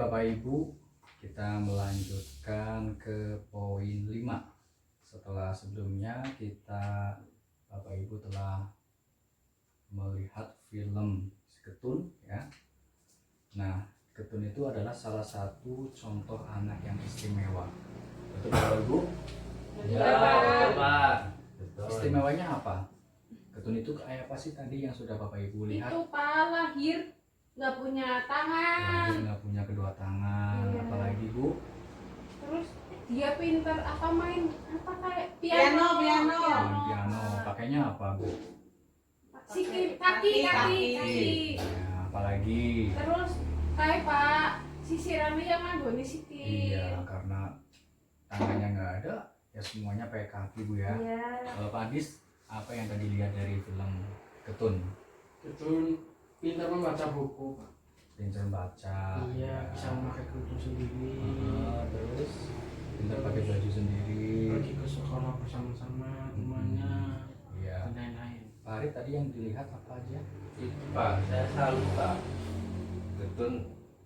Bapak Ibu, kita melanjutkan ke poin 5. Setelah sebelumnya kita Bapak Ibu telah melihat film Ketun ya. Nah, Ketun itu adalah salah satu contoh anak yang istimewa. Betul Bapak Ibu? Ya, Pak. Istimewanya apa? Ketun itu kayak apa sih tadi yang sudah Bapak Ibu lihat? Itu Pak lahir nggak punya tangan. Lahir nggak punya kedua tangan, Iya. apalagi Bu? Terus dia pintar apa main apa kayak Piano. Main piano. Pakainya apa Bu? kaki. Ya, apalagi? Terus kayak Pak sisirannya yang nganggone sikit. Iya, karena tangannya nggak ada, ya semuanya pakai kaki Bu ya. Iya. Pak Adis, apa yang tadi lihat dari film Ketun? Ketun pintar membaca buku, Pak. Pintar baca. Iya, bisa memakai kerudung sendiri. Terus pintar pakai baju sendiri. Pergi ke sekolah bersama-sama temannya Iya. dan lain-lain. Pak Arif tadi yang dilihat apa aja? Pak, saya salut Pak. Ketun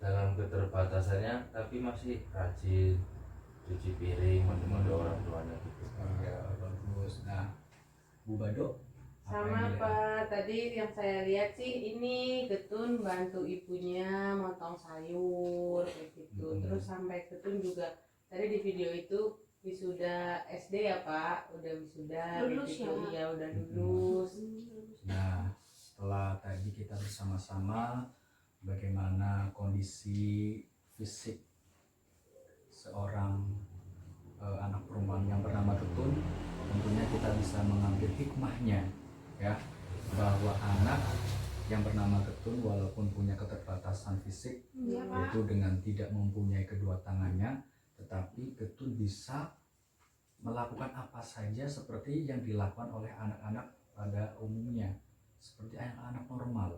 dalam keterbatasannya tapi masih rajin cuci piring, mandi-mandi orang tuanya gitu. Ya, bagus. Nah, Bu Bado, apa yang Sama dilihat? Pak, tadi yang saya lihat sih ini Ketun bantu ibunya motong sayur kayak gitu. Terus sampai Ketun juga tadi di video itu wisuda SD ya Pak, udah wisuda Lulus gitu. ya? Iya udah lulus. Nah, setelah tadi kita bersama-sama bagaimana kondisi fisik seorang anak perempuan yang bernama Ketun, tentunya kita bisa mengambil hikmahnya ya, bahwa anak yang bernama Ketun walaupun punya keterbatasan fisik, Iya Pak. yaitu dengan tidak mempunyai kedua tangannya, tetapi Ketun bisa melakukan apa saja seperti yang dilakukan oleh anak-anak pada umumnya, seperti anak-anak normal.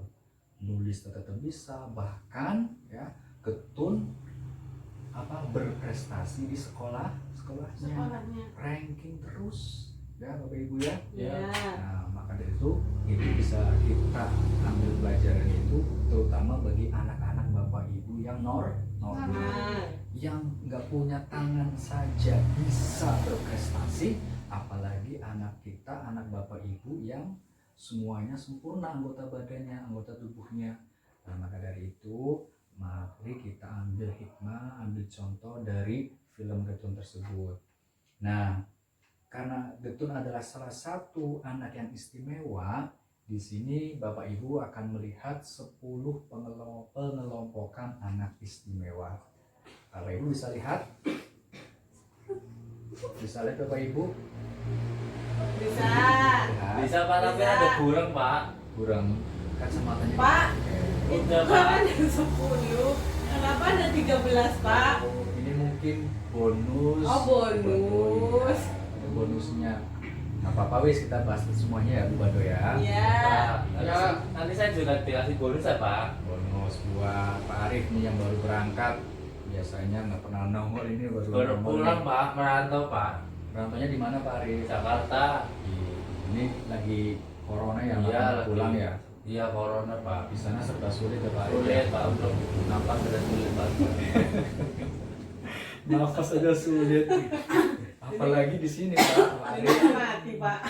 Nulis tetap bisa, bahkan ya Ketun berprestasi di sekolahnya, Sekolahnya. ranking terus ya Bapak Ibu ya. Iya. Nah, maka dari itu bisa kita ambil pelajaran itu terutama bagi anak-anak Bapak Ibu yang normal, Nah, yang nggak punya tangan saja bisa berprestasi, apalagi anak kita, anak Bapak Ibu yang semuanya sempurna anggota badannya, anggota tubuhnya. Nah, maka dari itu mari kita ambil hikmah, ambil contoh dari film Ketun tersebut. Nah, karena Ketun adalah salah satu anak yang istimewa, di sini Bapak Ibu akan melihat 10 pengelompokan anak istimewa. Bapak Ibu bisa lihat? Bisa lihat Bapak Ibu? bisa. Lihat. Bisa Pak, tapi Bisa. ada burung Pak. Kurang kacamatanya. Pak, Oke. itu Udah, kan Pak. ada 10. Kenapa ada 13 Pak? Oh, ini mungkin bonus. Oh, bonus. Ini bonusnya. Nah, apa-apa wis kita bahas semuanya ya Bu Bado ya. Iya. Pak, Ya. nanti saya juga dikasih bonus ya Pak. Bonus buat Pak Arif nih yang baru berangkat. Biasanya nggak pernah nongol, ini baru Baru nongol pulang nih. Pak, merantau Pak. Rantaunya di mana Pak Arif? Jakarta. Ini lagi corona ya, Iya, makanya lagi. pulang ya. Iya, corona Pak. Di sana serba sulit ya Pak Arif. Sulit Pak, belum nampak sudah sulit Pak. Nafas aja sulit. Apalagi di sini Pak Ini Arif. mati Pak.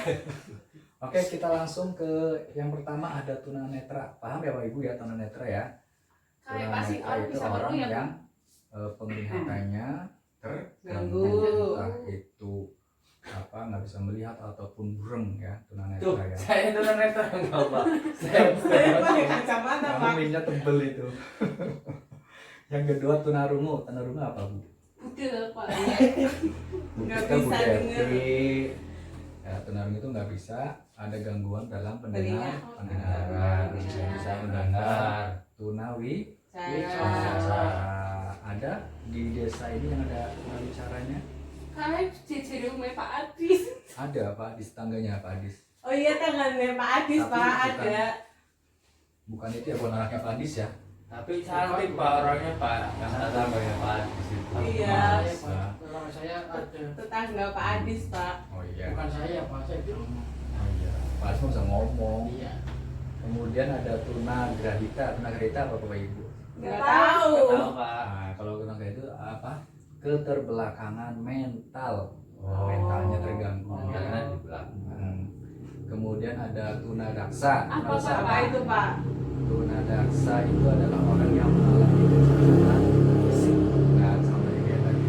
Oke, kita langsung ke yang pertama, ada tunanetra. Paham ya Pak Ibu ya tunanetra ya? Kayak pasti Tunanetra orang itu bisa orang baru ya, yang penglihatannya terganggu, Ganggu. entah itu nggak bisa melihat ataupun burem ya, Tuh, tunanetra ya. saya itu netra enggak Pak. Saya Saya pakai kacamata Kamu Pak. minyak tebel itu. Yang kedua tunarungu. Tunarungu apa Bu? Budel Pak. Nggak Kita bisa budeti. Ya, tunarungu itu nggak bisa, ada gangguan dalam pendengaran. pendengaran, bisa mendengar. Tunawi Cara. ada di desa ini yang ada tunawicaranya. Kayak jejer rumah Pak Adis. Ada Pak di tetangganya Pak Adis. Oh iya tangannya Pak Adis Tapi Pak bukan. ada. Bukan itu ya, bukan anaknya Pak Adis ya. Tapi cantik Pak orangnya Pak. Yang tetangganya Pak di situ. Iya. Saya, Pak. Kalau saya ada. Tetangga Pak Adis Pak. Oh iya. Bukan saya Pak, saya bilang. Oh iya. Pak Adis bisa ngomong. Iya. Kemudian ada tunagrahita. Tunagrahita apa Bapak Ibu? Nggak tahu. Nggak tahu Pak. Nah, kalau tenaga itu apa? Keterbelakangan mental. Oh. Mentalnya terganggu. Mentalnya di belakang. Kemudian ada tunadaksa. Apa, Tunadaksa Apa itu Pak? Tunadaksa itu adalah orang yang mengalami kecacatan fisik. Nah, sama kayak tadi.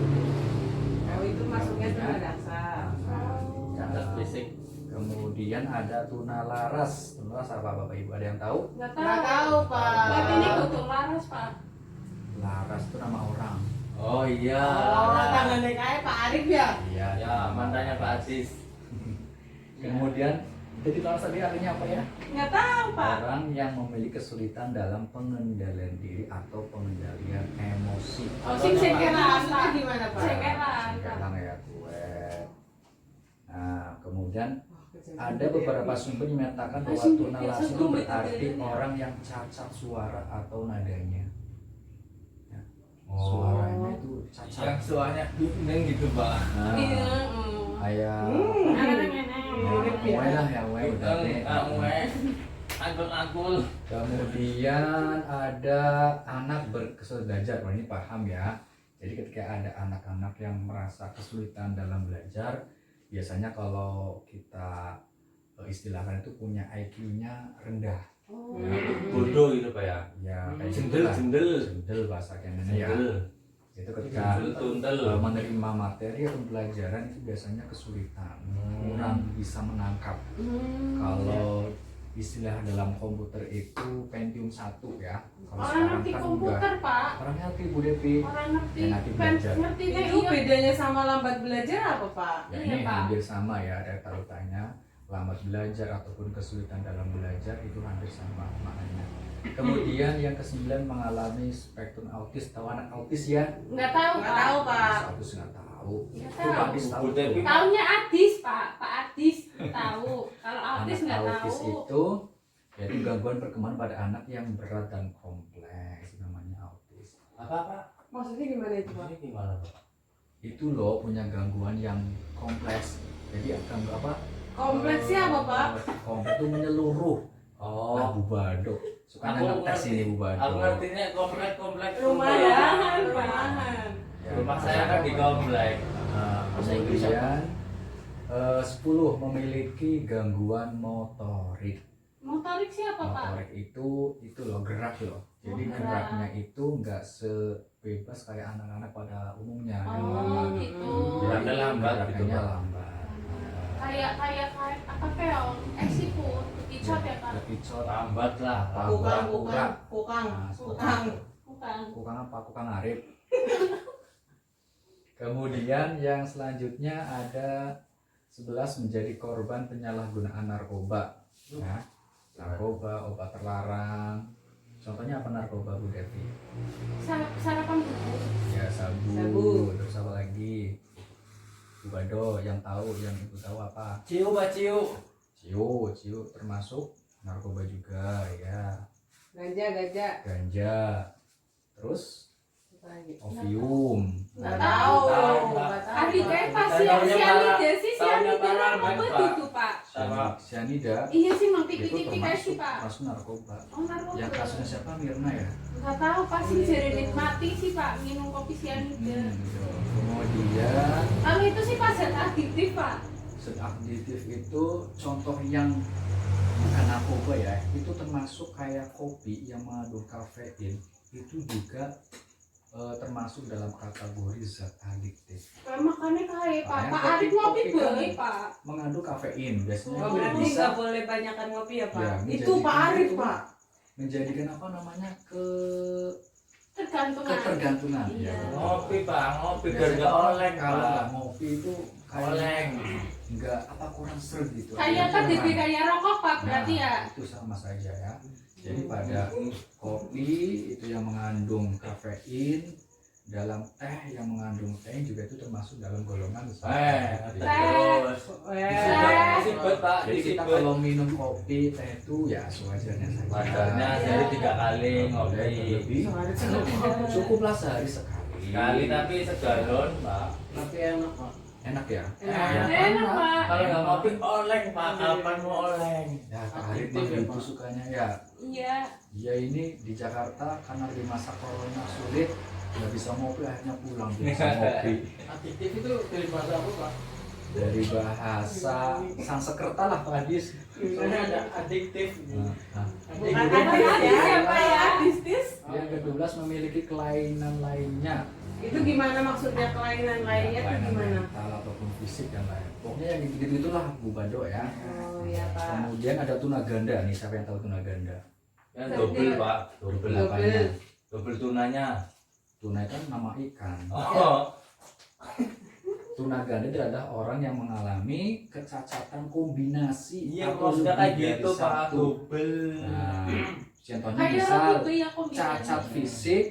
Oh itu masuknya tunadaksa. Cacat fisik. Kemudian ada tunalaras. Tunalaras apa Bapak Ibu? Ada yang tahu? Nggak Nggak tahu Pak. Berarti ini kutuk laras pak. Laras itu nama orang. Oh iya. Oh tangannya kayak Pak Arif ya? Iya. Ya, mantannya Pak Aziz. Kemudian jadi laras tadi artinya apa ya? Nggak tahu Pak. Orang yang memiliki kesulitan dalam pengendalian diri atau pengendalian emosi. Oh sing sengkelan Maksudnya pak. gimana Pak? Sengkelan. Sekarang ya gue. Nah, kemudian ada beberapa sumber yang menyatakan bahwa tunalas itu berarti orang yang cacat suara atau nadanya. Ya, suaranya itu Yang cacat. suaranya dungeng gitu Pak. Nah, Iya. kayak Anak-anak. mulai lah ya, mulai Angkul-angkul. Kemudian ada anak berkesulitan belajar. Wah, ini paham ya. Jadi ketika ada anak-anak yang merasa kesulitan dalam belajar, biasanya kalau kita istilahkan itu punya IQ-nya rendah. Oh. Bodoh gitu Pak ya. Ya, kayak Jendel, gitulah. jendel. Jendel bahasa Kenanya ya. Jendel. Itu ketika Jendel tuntel. menerima materi atau pelajaran itu biasanya kesulitan, kurang bisa menangkap. Kalau istilah dalam komputer itu Pentium 1 ya. Kalau Orang sekarang ngerti kan komputer pak. orang ngerti Bu Devi. Orang ngerti. Ya, nanti Kan belajar. ngerti kan Itu iya. bedanya sama lambat belajar apa Pak? Ya, Iya, ini Pak. hampir sama ya, ada tautannya. Lambat belajar ataupun kesulitan dalam belajar itu hampir sama maknanya. Kemudian yang ke-9 mengalami spektrum autis. Tahu anak autis ya? Nggak tahu Nggak pak. tahu Pak. Autis nggak tahu. Nggak Itu tahu. Adis tahu. Bu Devi. tuh. Taunya Adis pak. Pak Adis tahu. Kalau autis Anak nggak autis tahu. itu yaitu gangguan perkembangan pada anak yang berat dan kompleks, namanya autis. Apa? Maksudnya gimana itu Pak? Ini gimana Pak? Itu loh punya gangguan yang kompleks. Jadi ganggu apa? Kompleksnya apa Pak? Kompleks itu menyeluruh. Oh, Ah, Bu Bado. Sukanya Aku ngetes ngerti. ini Bu Bado. aku ngertinya komplek Rumahan, rumahan. Ya, Rumah saya kan di komplek. Bahasa Inggris ya. 10 memiliki gangguan motorik. Motorik siapa pak? Motorik itu loh gerak loh. Jadi Oh, gerak. geraknya itu nggak sebebas kayak anak-anak pada umumnya. yang Oh normal. gitu. Geraknya lambat gitu, Gerakannya Pak. lambat. Kayak apa keong? Siput. Kicot ya pak? Kecot, Lambat lah. Kukang, kura-kura. kukang, Nah, kukang. Bukan. Kukang apa? Kukang Arif. Kemudian yang selanjutnya ada 11 menjadi korban penyalahgunaan narkoba. Ya, narkoba, obat terlarang. Contohnya apa narkoba Bu Devi? Sarapan bubur. Ya sabu. Sabu. Terus apa lagi? Bu Bado yang tahu, yang ibu tahu apa? Ciu Pak Ciu. Ciu termasuk narkoba juga ya. Ganja, ganja. Ganja. Terus Apa lagi? opium. Nggak tahu. Tahu, Nggak tahu, Adik Pak. kayak pas Tahunya sianida sih tahunya sianida Paragon, apa Pak. itu pak? Sama Cyanida Iya sih mau itu tipi-tipi kayak sih pak. termasuk narkoba. Oh narkoba. Yang kasusnya siapa? Mirna ya? Nggak tahu pasti jadi nikmati sih pak minum kopi sianida. Gitu. Kemudian Kalau itu sih pas zat adiktif pak. zat aktif itu contoh yang bukan narkoba ya, itu termasuk kayak kopi yang mengandung kafein itu juga termasuk dalam kategori zat adiktif. Makanya kayak pak. Makanya Pak kopi- Arif ngopi kopi kan boleh pak. Mengandung kafein biasanya Oh, itu berarti bisa nggak boleh banyakan ngopi ya Pak? Ya, Itu menjadikan Pak Arif itu Pak. menjadikan apa namanya Tergantung. ketergantungan. Iya. Ya. ngopi Pak, ngopi biar Biasanya nggak oleng kalau Pak. nggak ngopi itu kayak Oleng. nggak apa kurang seret gitu. Kayak apa Kurang. DP kayak rokok pak berarti ya. Nah, itu sama saja ya. Jadi pada kopi itu yang mengandung kafein, dalam teh yang mengandung tein juga itu termasuk dalam golongan zat adiktif. Terus. Disibet Pak, Jadi kita disibet. kalau minum kopi, teh itu ya sewajarnya saja. Wajarnya sehari 3 kali ngopi. Lebih cukuplah sehari sekali. Sekali tapi segalon Pak. Tapi enak Pak. Enak ya? Enak. Enak, Pak. Kalau nggak ngopi oleng Pak, kapan mau oleng? Ya Kak Arif Aktif ya, itu Pak. sukanya ya. Iya. Ya ini di Jakarta karena di masa corona sulit nggak bisa ngopi akhirnya pulang bisa ngopi. Adiktif itu dari bahasa apa Pak? Dari bahasa Sanskerta lah Pak Adis. Soalnya ada adiktif. Nah, nah. Bukan Adiktif. adis ya. Siapa ya? Distis? Yang ke-12 memiliki kelainan lainnya. Itu gimana maksudnya kelainan lainnya tuh Kelainan gimana? mental ataupun fisik dan lain. Pokoknya yang gitu-gitu itulah Bu Bado ya. Oh iya Pak. Kemudian ada tunaganda nih, siapa yang tahu tunaganda? Yang double Pak, double. Apanya? Double tunanya. Tuna itu kan nama ikan. Oh, Tunaganda itu adalah orang yang mengalami kecacatan kombinasi iya atau maksudnya kayak lebih dari gitu Pak, satu. double. Nah, contohnya Kayak misal gitu ya kombinasi. cacat fisik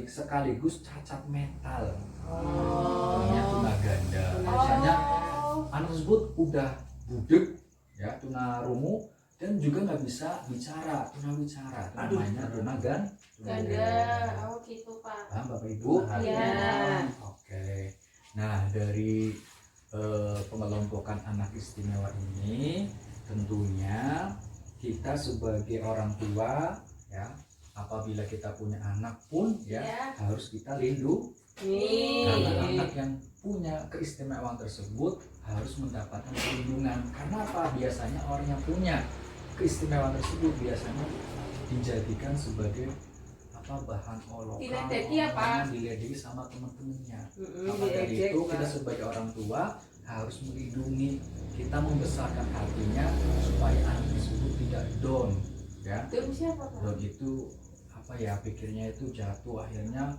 sekaligus cacat mental. Namanya Oh. tunaganda. Oh. Misalnya Oh. anak tersebut udah budek ya tunarungu dan juga nggak bisa bicara tunawicara. Itu namanya tunaganda. Ganda. Oh gitu, Pak. Paham Bapak Ibu? Iya. Oke. Nah dari pengelompokan anak istimewa ini tentunya kita sebagai orang tua ya apabila kita punya anak pun ya Ya. harus kita lindungi karena anak yang punya keistimewaan tersebut harus mendapatkan perlindungan. Karena apa? Biasanya orang yang punya keistimewaan tersebut biasanya dijadikan sebagai bahan olokan, Diledeki ya, Pak? diledeki sama teman-temannya. Mm-mm, Maka dari diejek, itu Pak. kita sebagai orang tua harus melindungi, kita membesarkan hatinya supaya anak tersebut tidak down ya. Dom siapa, Pak? Down itu apa ya, pikirnya itu jatuh akhirnya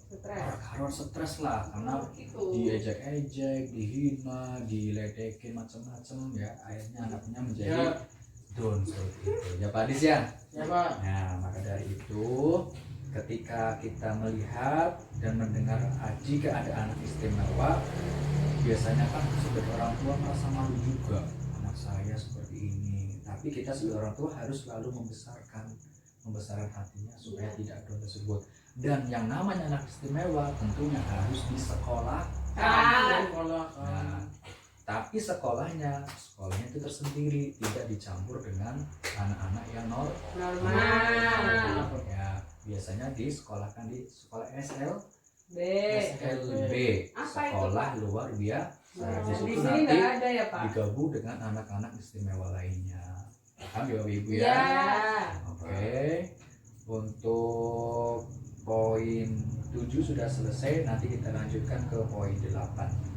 Stres. karena stres lah karena Gitu. diejek-ejek, dihina, diledekin macam-macam ya, akhirnya anaknya menjadi Ya. down seperti itu ya Pak Adis ya. Ya Pak. Nah, maka dari itu ketika kita melihat dan mendengar jika ada anak istimewa, biasanya kan sebagai orang tua merasa malu juga, anak saya seperti ini. Tapi kita sebagai orang tua harus selalu membesarkan hatinya supaya tidak down tersebut. Dan yang namanya anak istimewa tentunya harus di sekolah. Sekolah. Nah, tapi sekolahnya itu tersendiri, tidak dicampur dengan anak-anak yang Normal. ya biasanya disekolahkan di sekolah B. SLB, Apa itu, sekolah Pak? luar biasa. Nah, Di di situ sini nanti nggak ada ya Pak? digabung dengan anak-anak istimewa lainnya. Paham ya Bapak Ibu ya? Ya. Oke. Untuk poin 7 sudah selesai, nanti kita lanjutkan ke poin 8.